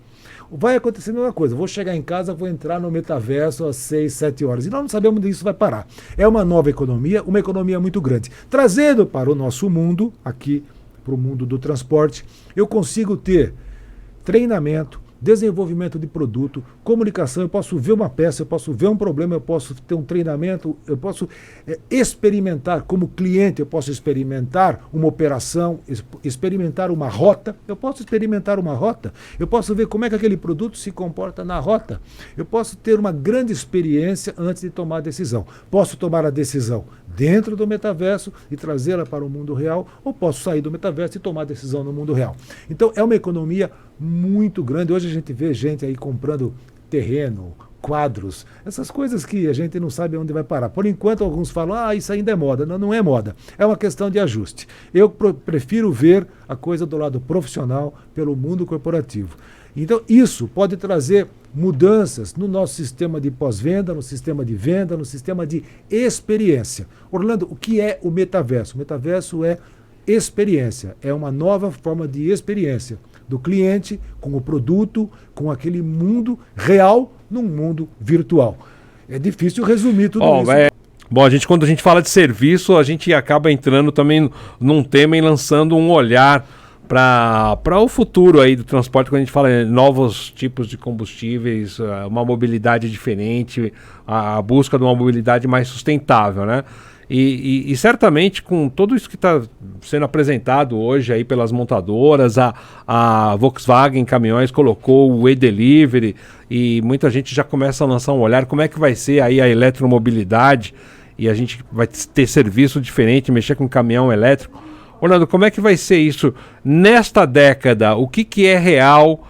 Vai acontecer a mesma coisa. Vou chegar em casa, vou entrar no metaverso às 6, 7 horas. E nós não sabemos onde isso vai parar. É uma nova economia, uma economia muito grande. Trazendo para o nosso mundo, aqui, para o mundo do transporte, eu consigo ter treinamento, desenvolvimento de produto, comunicação, eu posso ver uma peça, eu posso ver um problema, eu posso ter um treinamento, eu posso experimentar como cliente, eu posso experimentar uma operação, experimentar uma rota, eu posso ver como é que aquele produto se comporta na rota, eu posso ter uma grande experiência antes de tomar a decisão. Posso tomar a decisão dentro do metaverso e trazê-la para o mundo real, ou posso sair do metaverso e tomar a decisão no mundo real. Então é uma economia muito grande. Hoje a gente vê gente aí comprando terreno, quadros, essas coisas que a gente não sabe onde vai parar. Por enquanto alguns falam, isso ainda é moda. Não, não é moda. É uma questão de ajuste. Eu prefiro ver a coisa do lado profissional pelo mundo corporativo. Então isso pode trazer mudanças no nosso sistema de pós-venda, no sistema de venda, no sistema de experiência. Orlando, o que é o metaverso? O metaverso é experiência, é uma nova forma de experiência do cliente com o produto, com aquele mundo real num mundo virtual. É difícil resumir tudo isso. Bom, quando a gente fala de serviço, a gente acaba entrando também num tema e lançando um olhar para o futuro aí do transporte, quando a gente fala em novos tipos de combustíveis, uma mobilidade diferente, a busca de uma mobilidade mais sustentável, né? E certamente com tudo isso que está sendo apresentado hoje aí pelas montadoras, a Volkswagen Caminhões colocou o e-delivery e muita gente já começa a lançar um olhar como é que vai ser aí a eletromobilidade e a gente vai ter serviço diferente, mexer com caminhão elétrico. Orlando, como é que vai ser isso nesta década? O que é real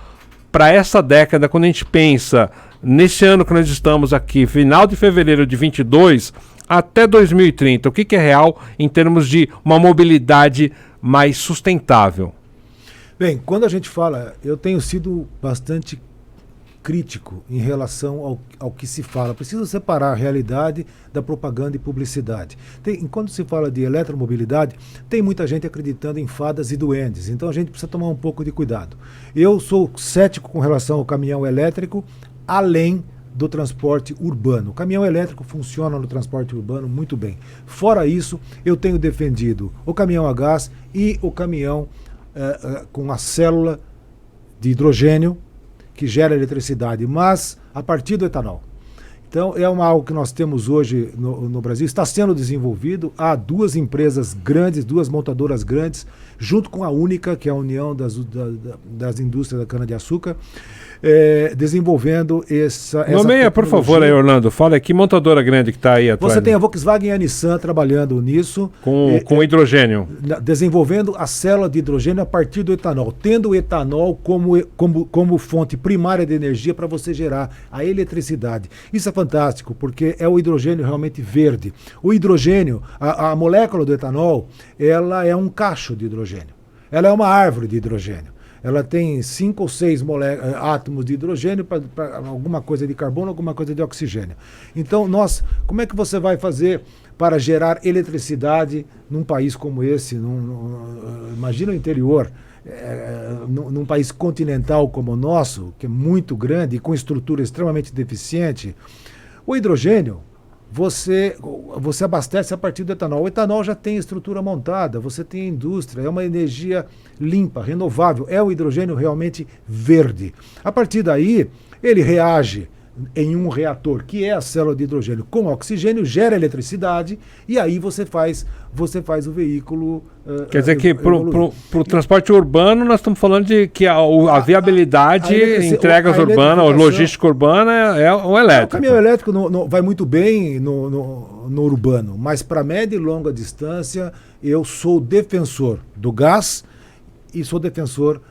para essa década quando a gente pensa nesse ano que nós estamos aqui, final de fevereiro de 22 até 2030? O que é real em termos de uma mobilidade mais sustentável? Bem, quando a gente fala, eu tenho sido bastante crítico em relação ao que se fala. Precisa separar a realidade da propaganda e publicidade. Quando se fala de eletromobilidade, tem muita gente acreditando em fadas e duendes, então a gente precisa tomar um pouco de cuidado. Eu sou cético com relação ao caminhão elétrico, além do transporte urbano. O caminhão elétrico funciona no transporte urbano muito bem. Fora isso, eu tenho defendido o caminhão a gás e o caminhão com a célula de hidrogênio, que gera eletricidade, mas a partir do etanol. Então, é algo que nós temos hoje no Brasil, está sendo desenvolvido. Há duas empresas grandes, duas montadoras grandes, junto com a Única, que é a União das Indústrias da Cana-de-Açúcar, desenvolvendo essa Nomeia, por favor, aí, Orlando. Fala aqui, montadora grande que está aí atrás. Você tem a Volkswagen e a Nissan trabalhando nisso. Com hidrogênio. Desenvolvendo a célula de hidrogênio a partir do etanol, tendo o etanol como fonte primária de energia para você gerar a eletricidade. Isso é fantástico, porque é o hidrogênio realmente verde. O hidrogênio, a molécula do etanol, ela é um cacho de hidrogênio. Ela é uma árvore de hidrogênio. Ela tem 5 ou 6 átomos de hidrogênio para alguma coisa de carbono, alguma coisa de oxigênio. Então, como é que você vai fazer para gerar eletricidade num país como esse? Imagina o interior, num país continental como o nosso, que é muito grande e com estrutura extremamente deficiente. O hidrogênio, você abastece a partir do etanol. O etanol já tem estrutura montada, você tem indústria, é uma energia limpa, renovável, é o hidrogênio realmente verde. A partir daí, ele reage em um reator, que é a célula de hidrogênio, com oxigênio, gera eletricidade, e aí você faz o veículo. Quer dizer que para o transporte urbano nós estamos falando de que a viabilidade, entregas urbanas, logística urbana é o elétrico. O caminhão elétrico vai muito bem no urbano, mas para média e longa distância eu sou defensor do gás e sou defensor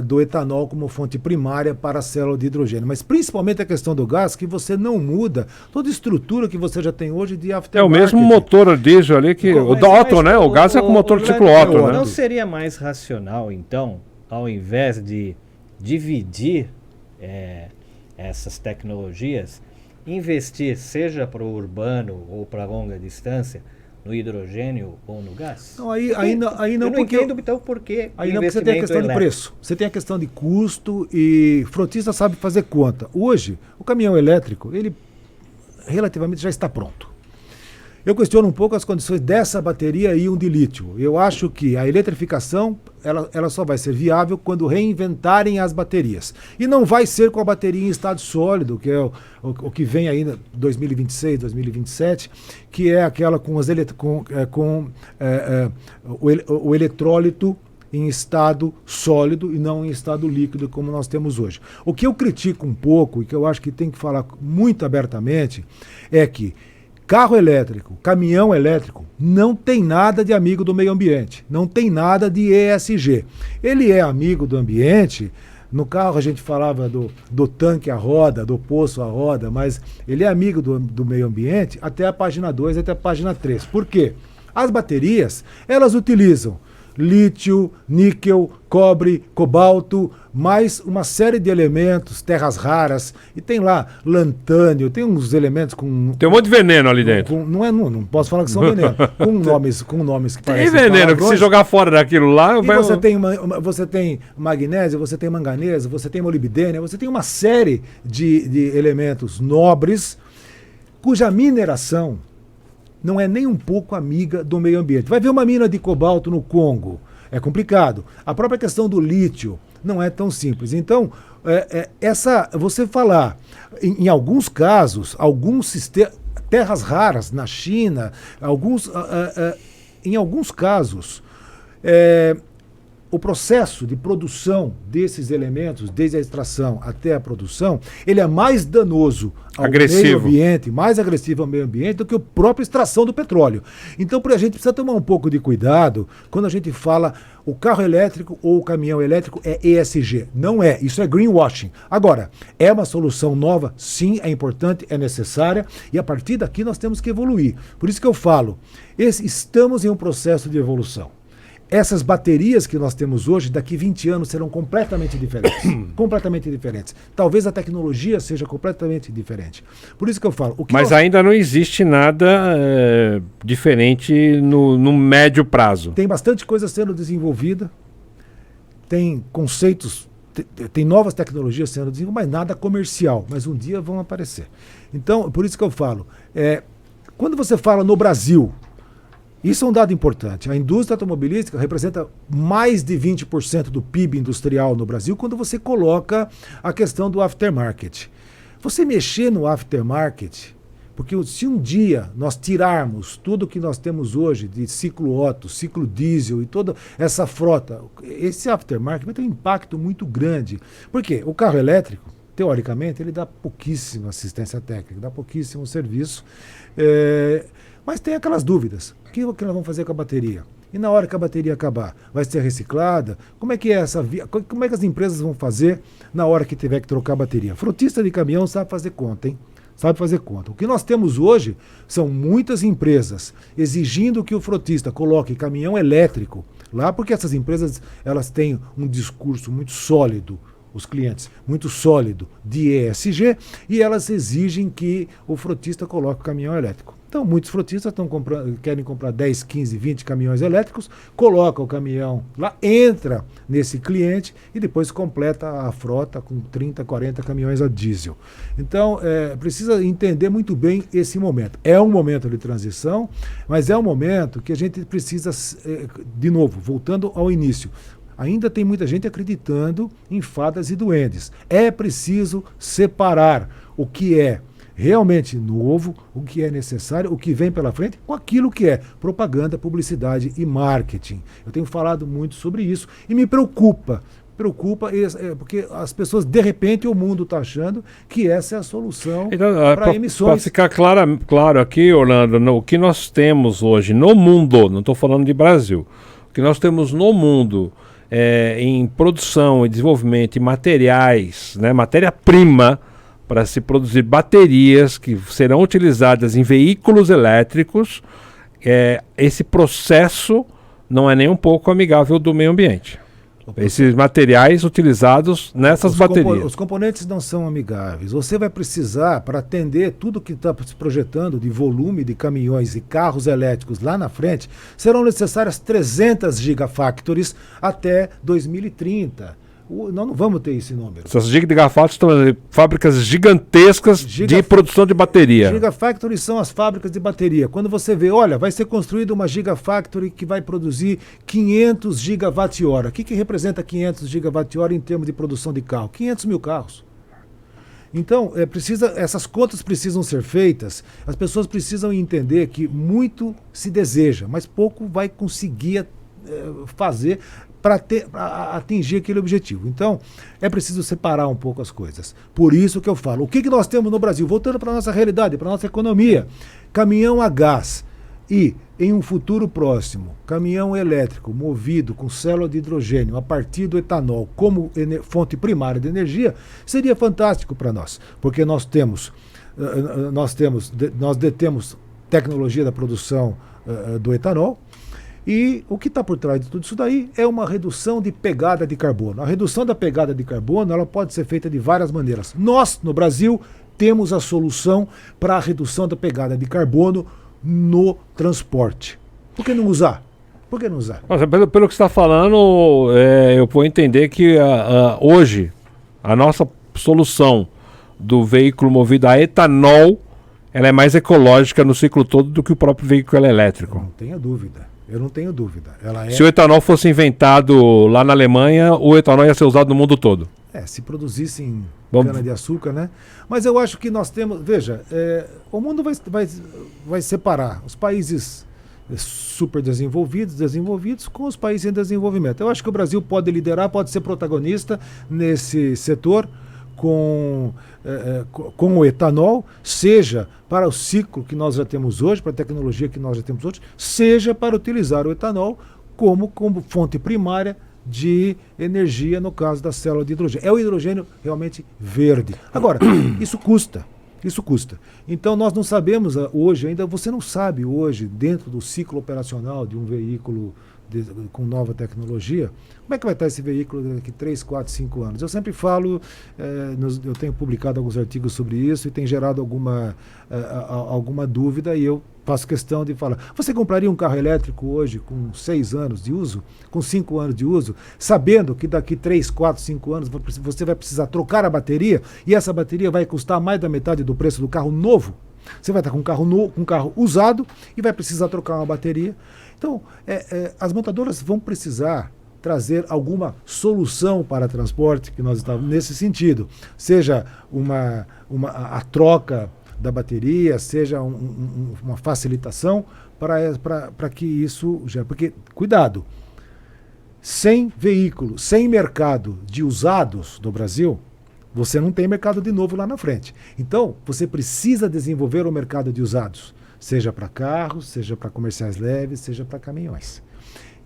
do etanol como fonte primária para a célula de hidrogênio. Mas principalmente a questão do gás, que você não muda toda a estrutura que você já tem hoje de aftermarket. É o mesmo motor a diesel ali que o Otto, né? O gás é com motor tipo Otto, né? Não seria mais racional, então, ao invés de dividir essas tecnologias, investir, seja para o urbano ou para longa distância, no hidrogênio ou no gás? Não, aí não, eu não entendo então por que aí não, porque você tem a questão de preço, você tem a questão de custo e frotista sabe fazer conta. Hoje, o caminhão elétrico, ele relativamente já está pronto. Eu questiono um pouco as condições dessa bateria íon de lítio. Eu acho que a eletrificação ela só vai ser viável quando reinventarem as baterias. E não vai ser com a bateria em estado sólido, que é o que vem ainda 2026, 2027, que é aquela com o eletrólito em estado sólido e não em estado líquido como nós temos hoje. O que eu critico um pouco e que eu acho que tem que falar muito abertamente é que carro elétrico, caminhão elétrico, não tem nada de amigo do meio ambiente, não tem nada de ESG. Ele é amigo do ambiente. No carro a gente falava do tanque à roda, do poço à roda, mas ele é amigo do meio ambiente até a página 2, até a página 3. Por quê? As baterias, elas utilizam lítio, níquel, cobre, cobalto, mais uma série de elementos, terras raras, e tem lá lantânio, tem uns elementos com... Tem um monte de veneno ali dentro. Não posso falar que são veneno, com nomes que parecem tem veneno, que se jogar fora daquilo lá... Você tem magnésio, você tem manganesa, você tem molibdênio, você tem uma série de elementos nobres, cuja mineração não é nem um pouco amiga do meio ambiente. Vai ver uma mina de cobalto no Congo, é complicado. A própria questão do lítio não é tão simples. Então, você falar, em alguns casos, terras raras na China, em alguns casos, o processo de produção desses elementos, desde a extração até a produção, ele é mais danoso ao meio ambiente, mais agressivo ao meio ambiente do que a própria extração do petróleo. Então, a gente precisa tomar um pouco de cuidado quando a gente fala o carro elétrico ou o caminhão elétrico é ESG. Não é, isso é greenwashing. Agora, é uma solução nova? Sim, é importante, é necessária, e a partir daqui nós temos que evoluir. Por isso que eu falo, estamos em um processo de evolução. essas baterias que nós temos hoje, daqui 20 anos, serão completamente diferentes. Completamente diferentes. Talvez a tecnologia seja completamente diferente. Por isso que eu falo... Mas ainda não existe nada diferente no médio prazo. Tem bastante coisa sendo desenvolvida, tem conceitos, tem novas tecnologias sendo desenvolvidas, mas nada comercial. Mas um dia vão aparecer. Então, por isso que eu falo, quando você fala no Brasil... Isso é um dado importante. A indústria automobilística representa mais de 20% do PIB industrial no Brasil quando você coloca a questão do aftermarket. Você mexer no aftermarket, porque se um dia nós tirarmos tudo que nós temos hoje de ciclo Otto, ciclo diesel e toda essa frota, esse aftermarket vai ter um impacto muito grande. Por quê? O carro elétrico, teoricamente, ele dá pouquíssima assistência técnica, dá pouquíssimo serviço, mas tem aquelas dúvidas. O que nós vamos fazer com a bateria? E na hora que a bateria acabar, vai ser reciclada? Como é que como é que as empresas vão fazer na hora que tiver que trocar a bateria? Frotista de caminhão sabe fazer conta, hein? Sabe fazer conta. O que nós temos hoje são muitas empresas exigindo que o frotista coloque caminhão elétrico lá, porque essas empresas elas têm um discurso muito sólido, os clientes, muito sólido de ESG, e elas exigem que o frotista coloque o caminhão elétrico. Então, muitos frotistas querem comprar 10, 15, 20 caminhões elétricos, coloca o caminhão lá, entra nesse cliente e depois completa a frota com 30, 40 caminhões a diesel. Então, precisa entender muito bem esse momento. É um momento de transição, mas é um momento que a gente precisa, de novo, voltando ao início, ainda tem muita gente acreditando em fadas e duendes. É preciso separar o que é realmente novo, o que é necessário, o que vem pela frente, com aquilo que é propaganda, publicidade e marketing. Eu tenho falado muito sobre isso e me preocupa. Porque as pessoas, de repente, o mundo está achando que essa é a solução para emissões. Para ficar claro aqui, Orlando, o que nós temos hoje no mundo, não estou falando de Brasil, o que nós temos no mundo em produção e desenvolvimento de materiais, né, matéria-prima, para se produzir baterias que serão utilizadas em veículos elétricos, esse processo não é nem um pouco amigável do meio ambiente. Esses materiais utilizados nessas baterias. Os componentes não são amigáveis. Você vai precisar, para atender tudo que está se projetando de volume de caminhões e carros elétricos lá na frente, serão necessárias 300 gigafactories até 2030. Nós não vamos ter esse número. Essas gigafactories estão fábricas gigantescas de produção de bateria. Gigafactories são as fábricas de bateria. Quando você vê, olha, vai ser construída uma gigafactory que vai produzir 500 gigawatt-hora. O que representa 500 gigawatt-hora em termos de produção de carro? 500 mil carros. Então, essas contas precisam ser feitas, as pessoas precisam entender que muito se deseja, mas pouco vai conseguir fazer para atingir aquele objetivo. Então, é preciso separar um pouco as coisas. Por isso que eu falo, o que nós temos no Brasil? Voltando para a nossa realidade, para a nossa economia. Caminhão a gás e, em um futuro próximo, caminhão elétrico movido com célula de hidrogênio a partir do etanol como fonte primária de energia, seria fantástico para nós, porque nós detemos tecnologia da produção do etanol. E o que está por trás de tudo isso daí é uma redução de pegada de carbono. A redução da pegada de carbono ela pode ser feita de várias maneiras. Nós, no Brasil, temos a solução para a redução da pegada de carbono no transporte. Por que não usar? Por que não usar? Nossa, pelo que você está falando, eu vou entender que hoje a nossa solução do veículo movido a etanol ela é mais ecológica no ciclo todo do que o próprio veículo elétrico. Não tenha dúvida. Eu não tenho dúvida. Se o etanol fosse inventado lá na Alemanha, o etanol ia ser usado no mundo todo. Se produzissem cana-de-açúcar, né? Mas eu acho que nós temos... Veja, o mundo vai separar os países super desenvolvidos com os países em desenvolvimento. Eu acho que o Brasil pode liderar, pode ser protagonista nesse setor com o etanol, seja para o ciclo que nós já temos hoje, para a tecnologia que nós já temos hoje, seja para utilizar o etanol como fonte primária de energia, no caso da célula de hidrogênio. É o hidrogênio realmente verde. Agora, isso custa. Então nós não sabemos hoje ainda, você não sabe hoje, dentro do ciclo operacional de um veículo com nova tecnologia, como é que vai estar esse veículo daqui 3, 4, 5 anos? Eu sempre falo, eu tenho publicado alguns artigos sobre isso e tem gerado alguma dúvida, e eu faço questão de falar. Você compraria um carro elétrico hoje com 6 anos de uso, com 5 anos de uso, sabendo que daqui 3, 4, 5 anos você vai precisar trocar a bateria e essa bateria vai custar mais da metade do preço do carro novo? Você vai estar com um carro usado e vai precisar trocar uma bateria. Então, as montadoras vão precisar trazer alguma solução para transporte, que nós estamos nesse sentido. Seja a troca da bateria, seja uma facilitação para que isso... Porque, cuidado, sem veículo, sem mercado de usados no Brasil, você não tem mercado de novo lá na frente. Então, você precisa desenvolver o mercado de usados, seja para carros, seja para comerciais leves, seja para caminhões.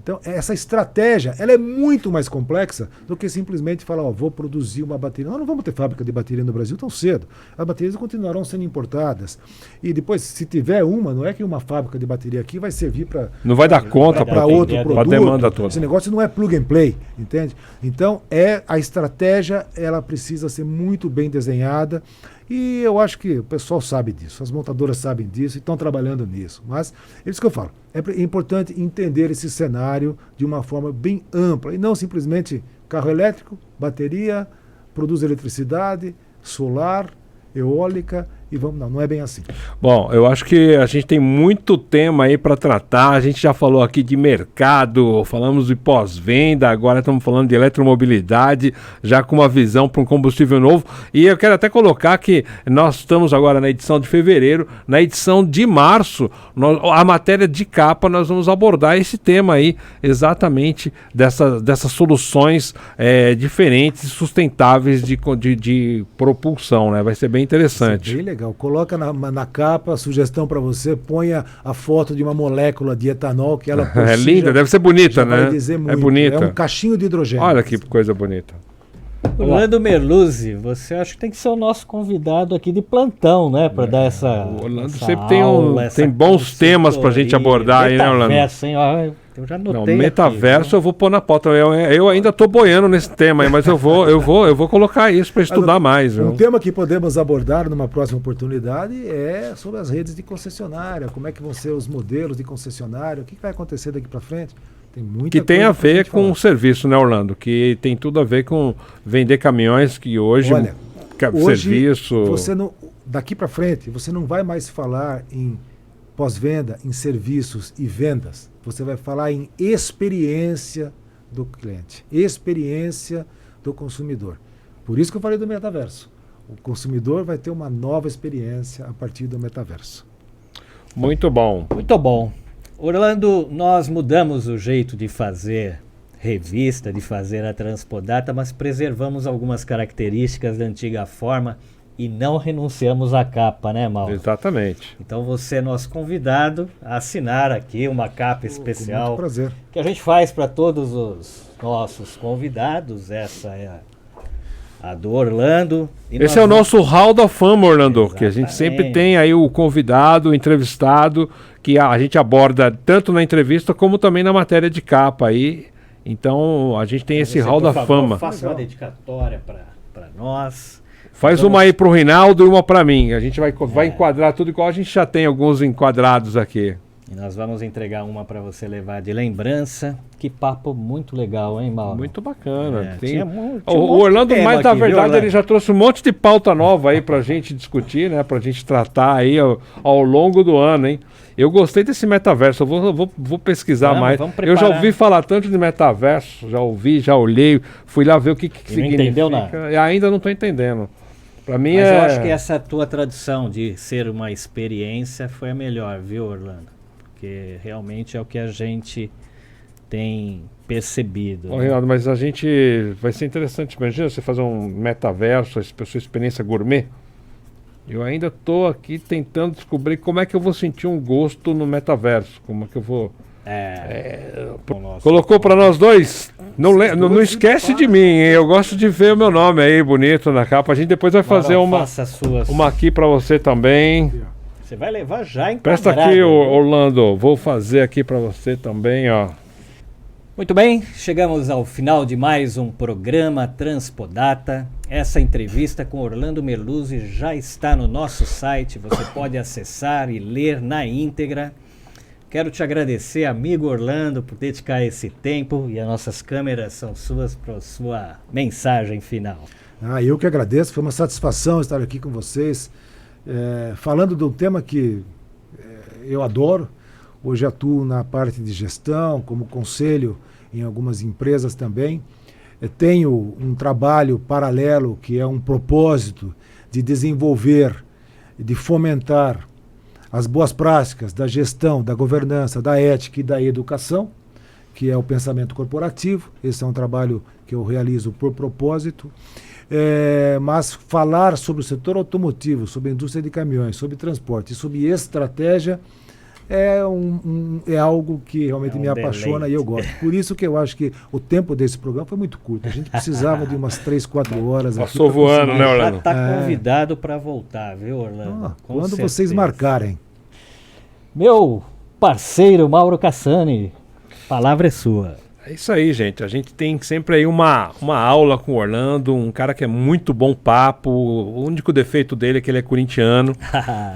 Então, essa estratégia, ela é muito mais complexa do que simplesmente falar, vou produzir uma bateria. Nós não vamos ter fábrica de bateria no Brasil tão cedo. As baterias continuarão sendo importadas. E depois, se tiver não é que uma fábrica de bateria aqui vai servir para... Não vai dar conta para outro produto. A demanda toda. Esse negócio não é plug and play, entende? Então, a estratégia, ela precisa ser muito bem desenhada. E eu acho que o pessoal sabe disso, as montadoras sabem disso e estão trabalhando nisso. Mas é isso que eu falo, é importante entender esse cenário de uma forma bem ampla e não simplesmente carro elétrico, bateria, produz eletricidade, solar, eólica e vamos... Não é bem assim. Bom, eu acho que a gente tem muito tema aí para tratar. A gente já falou aqui de mercado, falamos de pós-venda, agora estamos falando de eletromobilidade, já com uma visão para um combustível novo. E eu quero até colocar que nós estamos agora na edição de fevereiro, na edição de março, a matéria de capa, nós vamos abordar esse tema aí, exatamente dessas soluções diferentes, sustentáveis de propulsão, né? Vai ser bem interessante. Isso é bem legal. Coloca na capa, sugestão para você, ponha a foto de uma molécula de etanol que ela é linda, deve ser bonita, né? Vai dizer muito. É bonita. É um cachinho de hidrogênio. Olha que coisa bonita. Orlando Merluzzi, você acha que tem que ser o nosso convidado aqui de plantão, né? Para dar essa. O Orlando essa sempre aula, tem bons temas para a gente abordar aí, né, Orlando? Metaverso, hein? Eu já notei. Não, metaverso aqui, eu vou pôr na pauta. Eu ainda estou boiando nesse tema aí, mas eu vou colocar isso para estudar mais. Um tema que podemos abordar numa próxima oportunidade é sobre as redes de concessionária, como é que vão ser os modelos de concessionária, o que vai acontecer daqui para frente. Tem muita que tem a ver com o serviço, né, Orlando? Que tem tudo a ver com vender caminhões que hoje... Olha, serviço... Você não, daqui para frente, você não vai mais falar em pós-venda, em serviços e vendas. Você vai falar em experiência do cliente, experiência do consumidor. Por isso que eu falei do metaverso. O consumidor vai ter uma nova experiência a partir do metaverso. Muito bom. Muito bom. Orlando, nós mudamos o jeito de fazer revista, de fazer a Transpodata, mas preservamos algumas características da antiga forma e não renunciamos à capa, né, Mauro? Exatamente. Então você é nosso convidado a assinar aqui uma capa especial. Com muito prazer. Que a gente faz para todos os nossos convidados. Essa é a do Orlando. Esse é o nosso Hall da Fama, Orlando, exatamente, que a gente sempre tem aí o convidado, o entrevistado, que a gente aborda tanto na entrevista como também na matéria de capa aí. Então a gente tem esse Hall da Fama. Faça uma dedicatória para nós. Faz uma aí pro Rinaldo e uma para mim. A gente vai enquadrar tudo igual a gente já tem alguns enquadrados aqui. E nós vamos entregar uma para você levar de lembrança. Que papo muito legal, hein, Mauro? Muito bacana. O Orlando, mas na aqui, verdade, ele já trouxe um monte de pauta nova aí pra gente discutir, né? Pra gente tratar aí ao longo do ano, hein? Eu gostei desse metaverso, eu vou pesquisar mais. Eu já ouvi falar tanto de metaverso, já olhei, fui lá ver o que significa. Não entendeu nada? E ainda não tô entendendo. Pra mim Mas eu acho que essa tua tradução de ser uma experiência foi a melhor, viu, Orlando? Porque realmente é o que a gente tem percebido. Ô, Rinaldo, mas a gente... Vai ser interessante, imagina você fazer um metaverso, a sua experiência gourmet. Eu ainda estou aqui tentando descobrir como é que eu vou sentir um gosto no metaverso. Como é que eu vou... Colocou para nós dois? Não esquece de mim, hein? Eu gosto de ver o meu nome aí bonito na capa. A gente depois vai fazer uma aqui para você também. Você vai levar já em Presta aqui, Orlando. Vou fazer aqui para você também, ó. Muito bem, chegamos ao final de mais um programa Transpodata. Essa entrevista com Orlando Merluzzi já está no nosso site, você pode acessar e ler na íntegra. Quero te agradecer, amigo Orlando, por dedicar esse tempo, e as nossas câmeras são suas para a sua mensagem final. Eu que agradeço, foi uma satisfação estar aqui com vocês, falando de um tema que eu adoro. Hoje atuo na parte de gestão, como conselho em algumas empresas também. Tenho um trabalho paralelo que é um propósito de desenvolver, de fomentar as boas práticas da gestão, da governança, da ética e da educação, que é o pensamento corporativo. Esse é um trabalho que eu realizo por propósito. Mas falar sobre o setor automotivo, sobre a indústria de caminhões, sobre transporte e sobre estratégia é algo que realmente me apaixona e eu gosto. Por isso que eu acho que o tempo desse programa foi muito curto. A gente precisava de umas 3, 4 horas. Passou voando, né, Orlando? Já está convidado para voltar, viu, Orlando? Quando vocês marcarem. Meu parceiro Mauro Cassani, a palavra é sua. É isso aí, gente. A gente tem sempre aí uma aula com o Orlando, um cara que é muito bom papo. O único defeito dele é que ele é corintiano,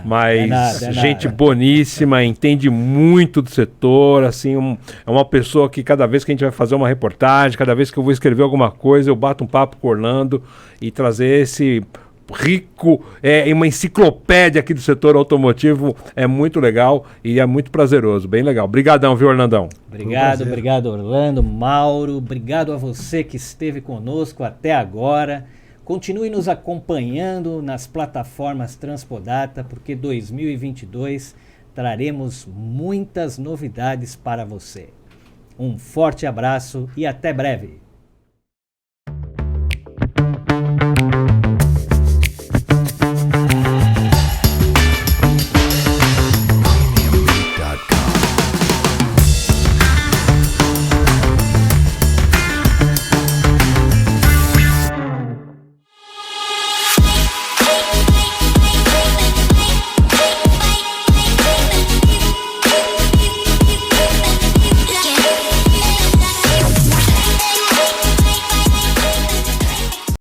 mas gente boníssima, entende muito do setor, assim, é uma pessoa que cada vez que a gente vai fazer uma reportagem, cada vez que eu vou escrever alguma coisa, eu bato um papo com o Orlando e trazer esse rico, uma enciclopédia aqui do setor automotivo, é muito legal e é muito prazeroso, bem legal. Obrigadão, viu, Orlandão? Obrigado, Orlando, Mauro, obrigado a você que esteve conosco até agora. Continue nos acompanhando nas plataformas Transpodata, porque 2022 traremos muitas novidades para você. Um forte abraço e até breve.